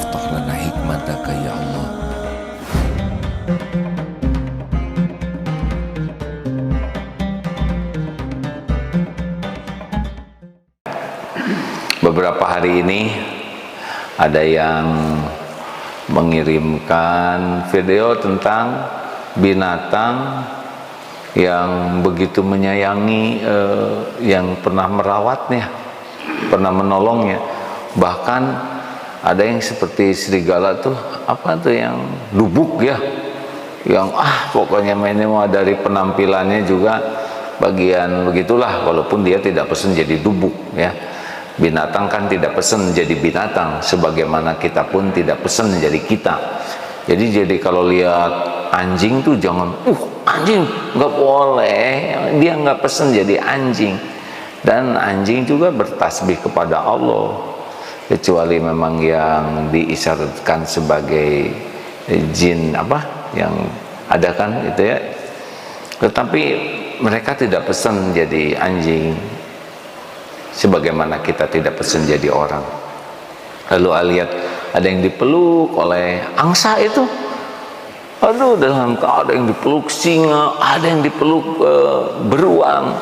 وافتح لنا حكمتك يا الله. Beberapa hari ini ada yang mengirimkan video tentang binatang yang begitu menyayangi yang pernah merawatnya, pernah menolongnya. Bahkan ada yang seperti serigala tuh, apa tuh yang lubuk ya, yang pokoknya ini mah dari penampilannya juga bagian begitulah, walaupun dia tidak pesen jadi lubuk ya. Binatang kan tidak pesen jadi binatang, sebagaimana kita pun tidak pesen jadi kita. Jadi kalau lihat anjing tuh jangan, anjing nggak boleh, dia nggak pesen jadi anjing. Dan anjing juga bertasbih kepada Allah, kecuali memang yang diisyaratkan sebagai jin yang ada kan itu ya. Tetapi mereka tidak pesen jadi anjing, sebagaimana kita tidak pesen jadi orang. Lalu lihat ada yang dipeluk oleh angsa itu, dalam ada yang dipeluk singa, ada yang dipeluk beruang.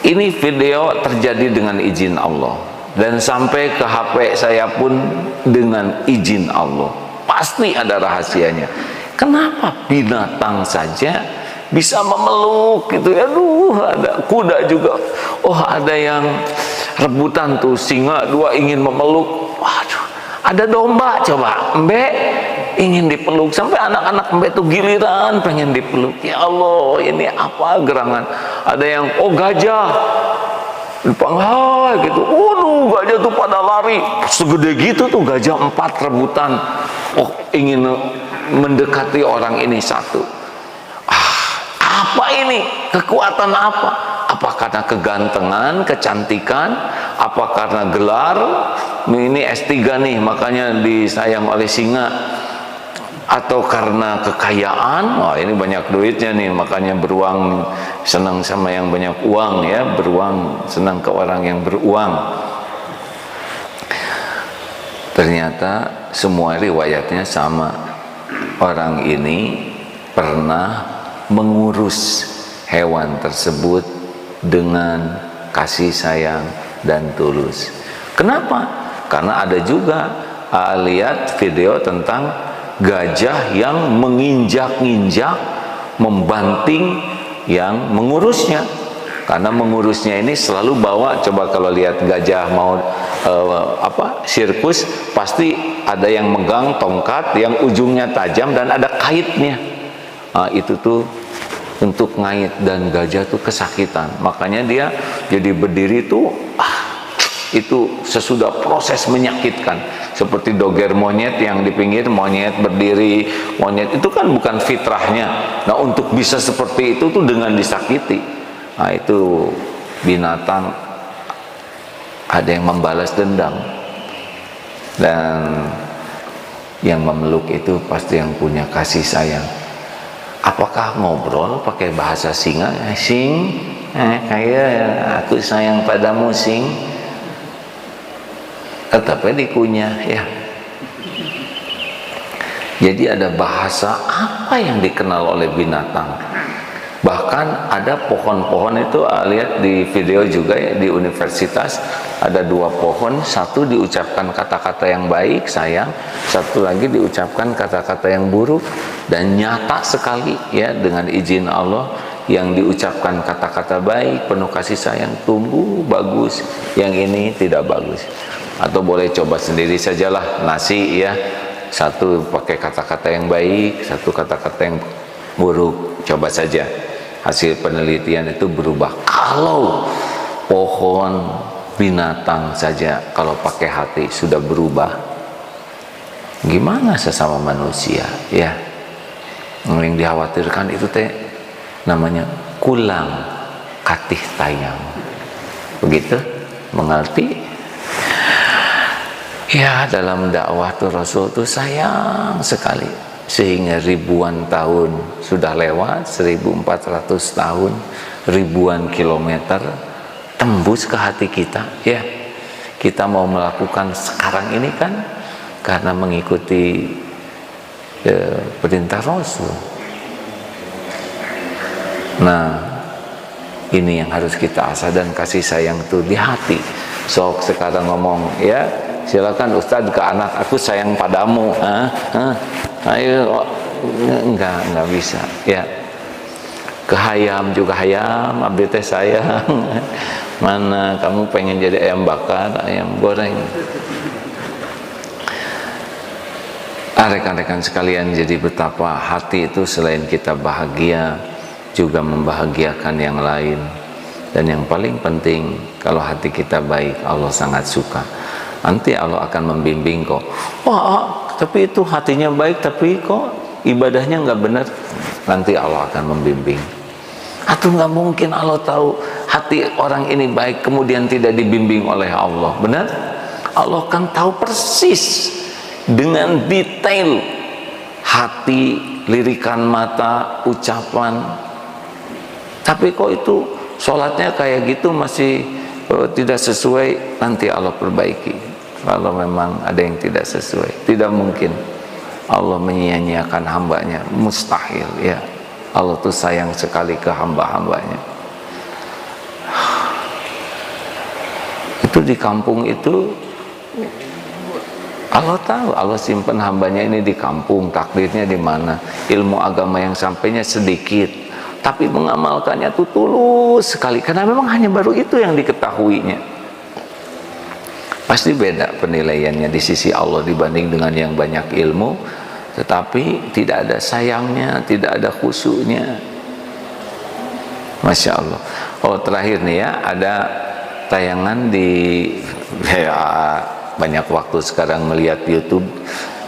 Ini video terjadi dengan izin Allah, dan sampai ke HP saya pun dengan izin Allah. Pasti ada rahasianya. Kenapa binatang saja bisa memeluk gitu ya? Ada kuda juga. Ada yang rebutan tuh, singa dua ingin memeluk. Ada domba coba, embe ingin dipeluk, sampai anak-anak embe tuh giliran pengen dipeluk. Ya Allah, ini apa gerangan? Ada yang gajah dipanggil gitu. Gajah tuh pada lari segede gitu tuh, gajah 4 rebutan. Ingin mendekati orang ini satu. Apa ini? Kekuatan apa? Apa karena kegantengan, kecantikan? Apa karena gelar? Ini S3 nih, makanya disayang oleh singa. Atau karena kekayaan? Ini banyak duitnya nih, makanya beruang senang sama yang banyak uang ya. Beruang senang ke orang yang beruang. Ternyata semua riwayatnya sama. Orang ini pernah mengurus hewan tersebut dengan kasih sayang dan tulus. Kenapa? Karena ada juga lihat video tentang gajah yang menginjak-injak, membanting yang mengurusnya. Karena mengurusnya ini selalu bawa, coba kalau lihat gajah mau sirkus, pasti ada yang megang tongkat yang ujungnya tajam dan ada kaitnya. Itu tuh untuk ngait, dan gajah tuh kesakitan, makanya dia jadi berdiri tuh itu sesudah proses menyakitkan, seperti doger monyet yang di pinggir, monyet berdiri, monyet itu kan bukan fitrahnya. Nah, untuk bisa seperti itu tuh dengan disakiti. Itu binatang ada yang membalas dendam, dan yang memeluk itu pasti yang punya kasih sayang. Apakah ngobrol pakai bahasa singa? Sing, kayak aku sayang padamu sing. Tetapi dikunyah ya. Jadi ada bahasa apa yang dikenal oleh binatang. Bahkan ada pohon-pohon itu, lihat di video juga ya, di universitas ada 2 pohon, satu diucapkan kata-kata yang baik, sayang, satu lagi diucapkan kata-kata yang buruk. Dan nyata sekali ya, dengan izin Allah, yang diucapkan kata-kata baik penuh kasih sayang tumbuh bagus, yang ini tidak bagus. Atau boleh coba sendiri sajalah, nasi ya, satu pakai kata-kata yang baik, satu kata-kata yang buruk. Coba saja, hasil penelitian itu berubah. Kalau pohon, binatang saja kalau pakai hati sudah berubah, gimana sesama manusia ya? Yang dikhawatirkan itu namanya kulang katih tayang, begitu mengerti ya. Dalam dakwah tuh Rasul tuh sayang sekali, sehingga ribuan tahun sudah lewat, 1400 tahun, ribuan kilometer tembus ke hati kita ya. kita mau melakukan sekarang ini kan karena mengikuti perintah Rasul. Nah, ini yang harus kita asah, dan kasih sayang itu di hati. Sok sekarang ngomong, ya silakan Ustadz ke anak, aku sayang padamu. Ayo, enggak bisa. Ya, ke hayam juga hayam, abdi teh sayang. Mana kamu pengen jadi ayam bakar, ayam goreng? Rekan-rekan sekalian, jadi betapa hati itu selain kita bahagia juga membahagiakan yang lain. Dan yang paling penting, kalau hati kita baik, Allah sangat suka. Nanti Allah akan membimbing kok. Wah, tapi itu hatinya baik tapi kok ibadahnya nggak benar. Nanti Allah akan membimbing. Atau nggak mungkin Allah tahu hati orang ini baik kemudian tidak dibimbing oleh Allah. Benar? Allah kan tahu persis dengan detail hati, lirikan mata, ucapan. Tapi kok itu sholatnya kayak gitu masih tidak sesuai, nanti Allah perbaiki. Kalau memang ada yang tidak sesuai, tidak mungkin Allah menyia-nyiakan hambanya, mustahil ya. Allah tuh sayang sekali ke hamba-hambanya. Itu di kampung itu Allah tahu, Allah simpan hambanya ini di kampung, takdirnya di mana, ilmu agama yang sampainya sedikit, tapi mengamalkannya tuh tulus sekali, karena memang hanya baru itu yang diketahuinya. Pasti beda penilaiannya di sisi Allah dibanding dengan yang banyak ilmu, tetapi tidak ada sayangnya, tidak ada khusyuknya. Masya Allah. Oh, terakhir nih ya, ada tayangan di banyak waktu sekarang melihat YouTube,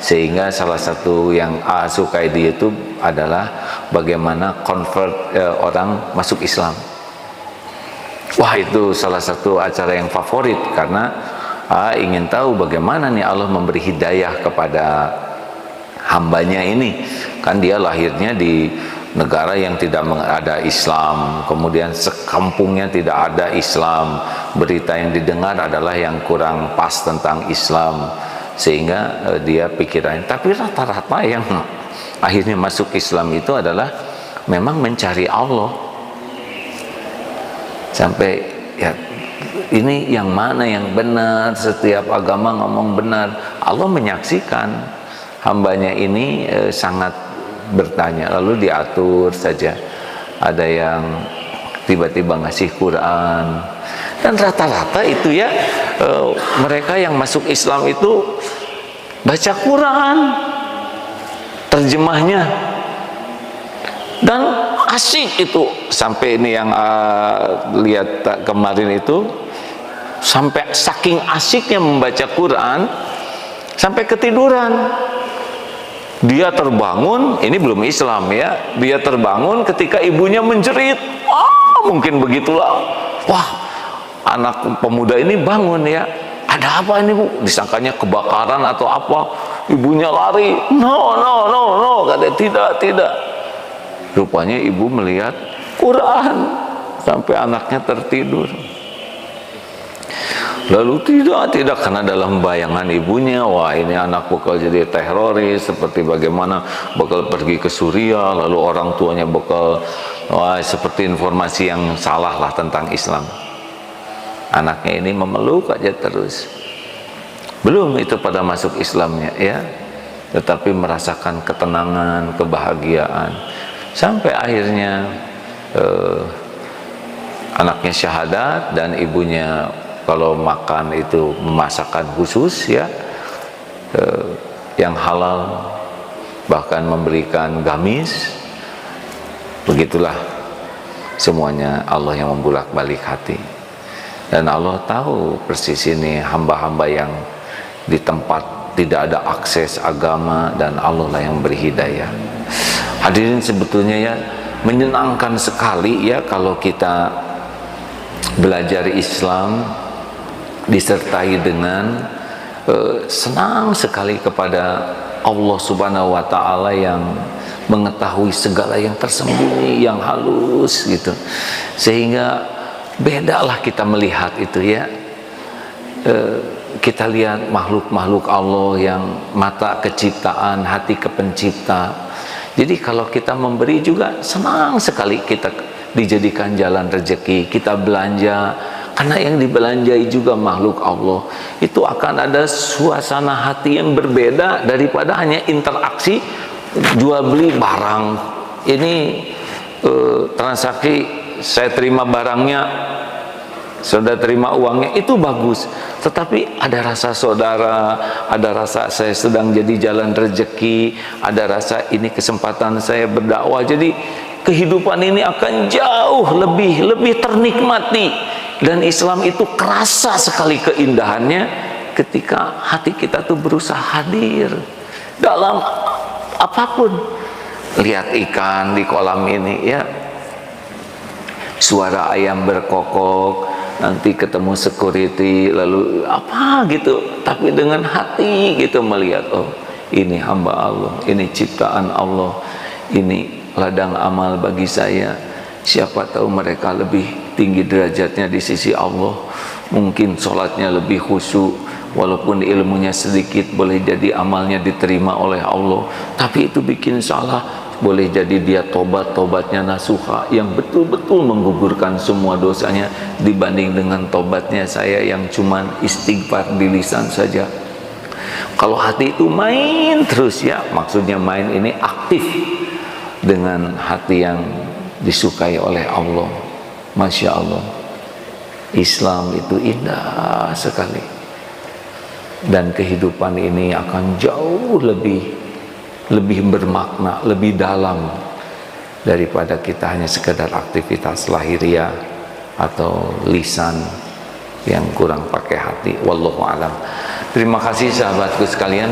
sehingga salah satu yang sukai di YouTube adalah bagaimana convert orang masuk Islam. Wah, itu salah satu acara yang favorit karena ingin tahu bagaimana nih Allah memberi hidayah kepada hambanya ini. Kan dia lahirnya di negara yang tidak ada Islam, kemudian sekampungnya tidak ada Islam, berita yang didengar adalah yang kurang pas tentang Islam, sehingga dia pikirannya. Tapi rata-rata yang akhirnya masuk Islam itu adalah memang mencari Allah. Sampai ya, ini yang mana yang benar, setiap agama ngomong benar. Allah menyaksikan hambanya ini sangat bertanya, lalu diatur saja. Ada yang tiba-tiba ngasih Quran, dan rata-rata itu ya mereka yang masuk Islam itu baca Quran, terjemahnya, dan asyik itu. Sampai ini yang lihat kemarin itu, sampai saking asyiknya membaca Quran sampai ketiduran. Dia terbangun, ini belum Islam ya, dia terbangun ketika ibunya menjerit. Mungkin begitulah. Wah, anak pemuda ini bangun ya, ada apa ini Bu? Disangkanya kebakaran atau apa. Ibunya lari, no, kata tidak. Rupanya ibu melihat Quran sampai anaknya tertidur. Lalu tidak, karena dalam bayangan ibunya, wah ini anak bakal jadi teroris, seperti bagaimana bakal pergi ke Suriah, lalu orang tuanya bakal, wah seperti informasi yang salah lah tentang Islam. Anaknya ini memeluk aja terus. Belum itu pada masuk Islamnya ya, tetapi merasakan ketenangan, kebahagiaan, sampai akhirnya anaknya syahadat, dan ibunya kalau makan itu memasakkan khusus ya, yang halal, bahkan memberikan gamis. Begitulah semuanya Allah yang membulak-balik hati. Dan Allah tahu persis ini hamba-hamba yang di tempat tidak ada akses agama, dan Allah lah yang beri hidayah. Hadirin, sebetulnya ya menyenangkan sekali ya kalau kita belajar Islam disertai dengan senang sekali kepada Allah Subhanahu wa Ta'ala yang mengetahui segala yang tersembunyi, yang halus gitu, sehingga bedalah kita melihat itu ya. kita lihat makhluk-makhluk Allah yang mata keciptaan, hati kepencipta. Jadi kalau kita memberi juga senang sekali kita dijadikan jalan rezeki, kita belanja, karena yang dibelanjai juga makhluk Allah. Itu akan ada suasana hati yang berbeda daripada hanya interaksi jual beli barang. Ini transaksi, saya terima barangnya, saudara terima uangnya, itu bagus. Tetapi ada rasa saudara, ada rasa saya sedang jadi jalan rezeki, ada rasa ini kesempatan saya berdakwah. Jadi kehidupan ini akan jauh lebih ternikmati. Dan Islam itu kerasa sekali keindahannya ketika hati kita tuh berusaha hadir dalam apapun. Lihat ikan di kolam ini ya, suara ayam berkokok, nanti ketemu security, lalu apa gitu, tapi dengan hati gitu melihat, oh ini hamba Allah, ini ciptaan Allah, ini ladang amal bagi saya. Siapa tahu mereka lebih tinggi derajatnya di sisi Allah, mungkin sholatnya lebih khusyuk, walaupun ilmunya sedikit, boleh jadi amalnya diterima oleh Allah. Tapi itu bikin salah, boleh jadi dia tobatnya nasuha yang betul-betul menggugurkan semua dosanya, dibanding dengan tobatnya saya yang cuman istighfar di lisan saja. Kalau hati itu main terus ya, maksudnya main ini aktif dengan hati yang disukai oleh Allah. Masya Allah, Islam itu indah sekali, dan kehidupan ini akan jauh lebih bermakna, lebih dalam daripada kita hanya sekedar aktivitas lahiriah atau lisan yang kurang pakai hati. Wallahu alam. Terima kasih sahabatku sekalian.